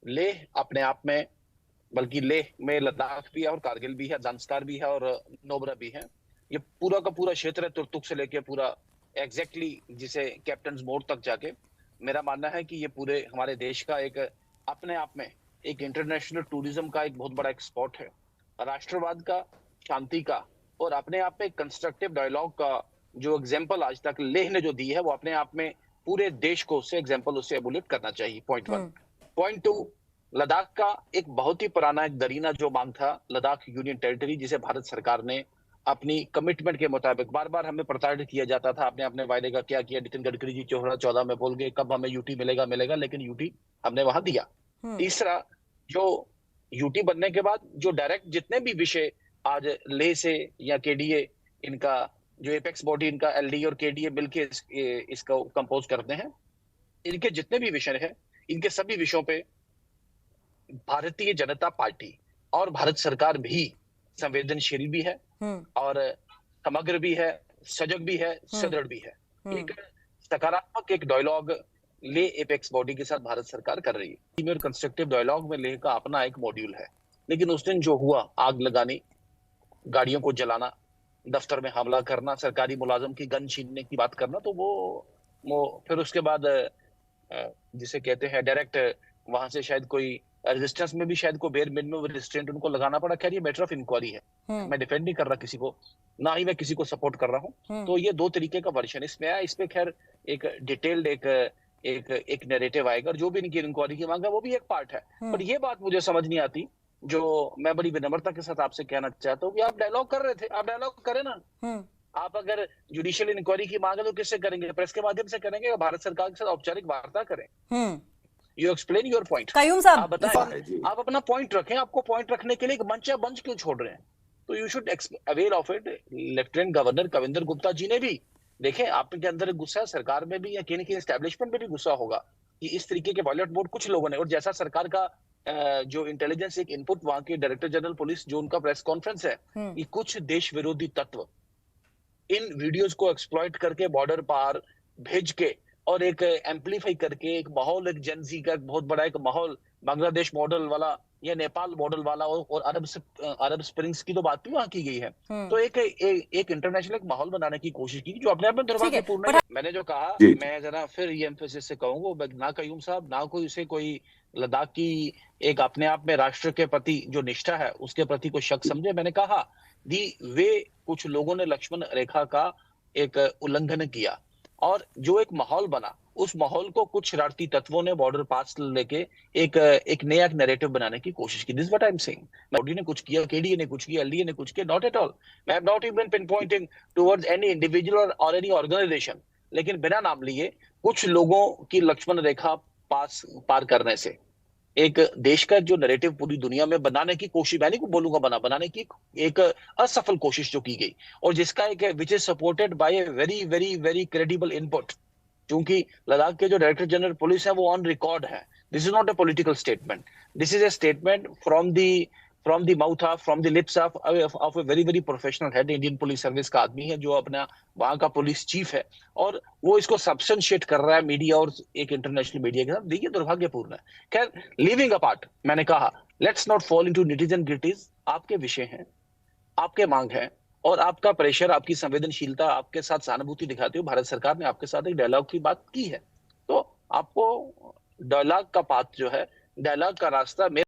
लेह अपने आप में, बल्कि लेह में लद्दाख भी है और कारगिल भी है, जांस्कार भी है और नोबरा भी है। ये पूरा का पूरा क्षेत्र है, तुर्तुक से लेके पूरा एग्जैक्टली जिसे कैप्टन मोड़ तक जाके। मेरा मानना है कि ये पूरे हमारे देश का एक अपने आप में एक इंटरनेशनल टूरिज्म का एक बहुत बड़ा एक स्पॉट है, राष्ट्रवाद का, शांति का और अपने आप में कंस्ट्रक्टिव डायलॉग का जो एग्जाम्पल आज तक लेह ने जो दी है वो अपने आप में पूरे देश को उससे एग्जाम्पल उससे एमुलेट करना चाहिए। Point one. Hmm. Point two, Ladakh का एक बहुत ही पुराना एक दरीना जो मांग था, लद्दाख यूनियन टेरिटरी, जिसे भारत सरकार ने अपनी कमिटमेंट के मुताबिक बार बार हमें प्रताड़ित किया जाता था, आपने अपने वायदे का क्या किया, नितिन गडकरी जी 2014 में बोल गए कब हमें यूटी मिलेगा मिलेगा, लेकिन यूटी हमने वहां दिया। हम्म। तीसरा, जो यूटी बनने के बाद जो डायरेक्ट जितने भी विषय आज लेह से या केडीए, इनका जो एपेक्स बॉडी इनका एलडी और केडीए मिलके इसको कंपोज करते हैं, इनके जितने भी विषय हैं, इनके सभी विषयों पे भारतीय जनता पार्टी और भारत सरकार भी संवेदनशील भी है हम्म। और समग्र भी है, सजग भी है, हम्म। सदृढ़ भी है। हम्म। एक सकारात्मक एक डायलॉग ले एपेक्स बॉडी के साथ भारत सरकार कर रही है और कंस्ट्रक्टिव डायलॉग में लेह का अपना एक मॉड्यूल है। लेकिन उस दिन जो हुआ, आग लगानी, गाड़ियों को जलाना, दफ्तर में हमला करना, सरकारी मुलाजिम की गन छीनने की बात करना, तो वो फिर उसके बाद जिसे कहते हैं डायरेक्ट वहां से शायद कोई रेजिस्टेंस में भी शायद को बेर मिनिमम रिस्ट्रेंट उनको लगाना पड़ा। खैर ये मैटर ऑफ इंक्वायरी है, हम्म। मैं डिफेंड नहीं कर रहा किसी को, ना ही मैं किसी को सपोर्ट कर रहा हूँ। हम्म। तो ये दो तरीके का वर्जन इसमें आया, इस पे खैर एक डिटेल्ड एक एक एक नैरेटिव आएगा और जो भी इनकी इंक्वायरी की मांग है वो भी एक पार्ट है। बट हम्म। ये बात मुझे समझ नहीं आती, जो मैं बड़ी विनम्रता के साथ आपसे कहना चाहता हूँ कि आप डायलॉग कर रहे थे, आप डायलॉग करें ना। हम्म। आप अगर जुडिशियल इंक्वायरी की मांग है तो किससे करेंगे? प्रेस के माध्यम से करेंगे या भारत सरकार के साथ औपचारिक वार्ता करें? Hmm. You explain your point. Qayoom आप साहब बताएं, इस आप अपना पॉइंट रखें, आपको पॉइंट रखने के लिए एक मंच या मंच क्यों छोड़ रहे हैं? तो you should avail of it. Lieutenant governor Kavinder Gupta ji ने भी, देखें आपके अंदर एक गुस्सा है, सरकार में भी या कहीं ना कहीं एस्टेब्लिशमेंट में भी गुस्सा होगा कि इस तरीके के वॉयलेट बोर्ड कुछ लोगों ने, और जैसा सरकार का जो इंटेलिजेंस एक इनपुट वहां के डायरेक्टर जनरल पुलिस जो उनका प्रेस कॉन्फ्रेंस है हम्म। कि कुछ देश विरोधी तत्व इन वीडियोस को एक्सप्लॉइट करके बॉर्डर पार भेज के और एक एम्पलीफाई करके एक माहौल, एक जेनजी का एक बहुत बड़ा एक माहौल, बांग्लादेश मॉडल वाला या नेपाल मॉडल वाला और अरब स्प्रिंग्स की तो बात भी वहां की गई है। हम्म। तो एक इंटरनेशनल एक माहौल बनाने की कोशिश की जो अपने आप में ठीक है दुर्भाग्यपूर्ण बट है। मैंने जो कहा, जी। मैं जरा फिर ये एम्फेसिस से कहूंगा, ना कयूम साहब ना कोई उसे कोई लद्दाख की एक अपने आप में राष्ट्र के प्रति जो निष्ठा है उसके प्रति कोई शक समझे। मैंने कहा दी वे कुछ लोगों ने लक्ष्मण रेखा का एक उल्लंघन किया और जो एक माहौल बना, उस माहौल को कुछ शरारती तत्वों ने बॉर्डर पास लेके एक नया नैरेटिव बनाने की कोशिश की। This what I am saying. Modi ने कुछ किया, केडीए ने कुछ किया, एलडीए ने कुछ किया, नॉट एट ऑल। मैं am not even pin pointing towards any individual और एनी ऑर्गेनाइजेशन, लेकिन बिना नाम लिए कुछ लोगों की लक्ष्मण रेखा पास पार करने से एक देश का जो नैरेटिव पूरी दुनिया में बनाने की कोशिश, मैं नहीं बोलूंगा बनाने की एक असफल कोशिश जो की गई और जिसका एक which is supported by a very very very credible input. क्योंकि लद्दाख के जो डायरेक्टर जनरल पुलिस है वो ऑन रिकॉर्ड है। This is not a political statement, this is a statement from the mouth of, from the lips of a very very professional head, Indian police service का आदमी है जो अपना वहां का पुलिस चीफ है और वो इसको सब्सटेंशिएट कर रहा है मीडिया और एक इंटरनेशनल मीडिया के साथ। देखिए दुर्भाग्यपूर्ण है। खैर, लिविंग अपार्ट, मैंने कहा let's not fall into nitties and gritties. आपके विषय हैं, आपके मांग है और आपका प्रेशर, आपकी संवेदनशीलता, आपके साथ सहानुभूति दिखाते हुए भारत सरकार ने आपके साथ एक डायलॉग की बात की है। तो आपको डायलॉग का पाथ जो है, डायलॉग का रास्ता